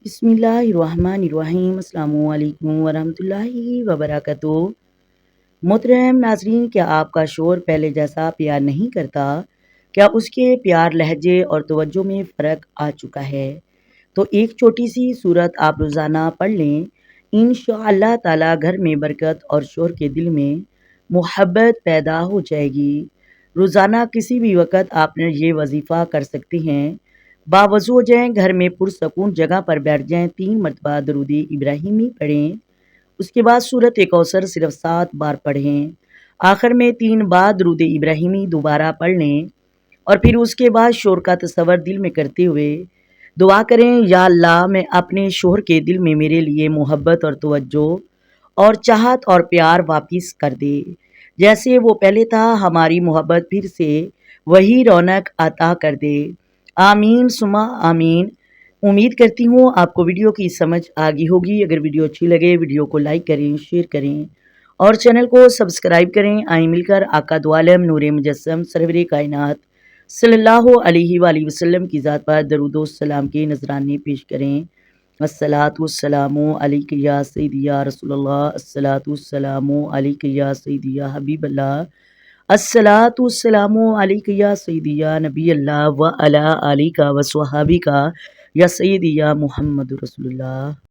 بسم اللہ الرحمن الرحیم۔ السلام علیکم ورحمۃ اللہ وبرکاتہ۔ محترم ناظرین، کیا آپ کا شوہر پہلے جیسا پیار نہیں کرتا؟ کیا اس کے پیار، لہجے اور توجہ میں فرق آ چکا ہے؟ تو ایک چھوٹی سی صورت آپ روزانہ پڑھ لیں، انشاءاللہ تعالی گھر میں برکت اور شوہر کے دل میں محبت پیدا ہو جائے گی۔ روزانہ کسی بھی وقت آپ نے یہ وظیفہ کر سکتے ہیں۔ باوضو ہو جائیں، گھر میں پرسکون جگہ پر بیٹھ جائیں، 3 مرتبہ درود ابراہیمی پڑھیں، اس کے بعد سورۃ کوثر صرف 7 بار پڑھیں، آخر میں 3 بار درود ابراہیمی دوبارہ پڑھ لیں، اور پھر اس کے بعد شوہر کا تصور دل میں کرتے ہوئے دعا کریں، یا اللہ میں اپنے شوہر کے دل میں میرے لیے محبت اور توجہ اور چاہت اور پیار واپس کر دے، جیسے وہ پہلے تھا۔ ہماری محبت پھر سے وہی رونق عطا کر دے، آمین ثم آمین۔ امید کرتی ہوں آپ کو ویڈیو کی سمجھ آگئی ہوگی۔ اگر ویڈیو اچھی لگے ویڈیو کو لائک کریں، شیئر کریں اور چینل کو سبسکرائب کریں۔ آئیں مل کر آقا دو عالم نور مجسم سرور کائنات صلی اللہ علیہ وآلہ وسلم کی ذات پر درود و سلام کے نذرانے پیش کریں۔ الصلاۃ والسلام علیک یا سیدی یا رسول اللہ، الصلاۃ والسلام علیک یا سیدی یا حبیب اللہ، الصلاۃ والسلام علیک یا سیدی یا نبی اللہ و علی آلک و صحابک یا سیدی یا محمد رسول اللہ۔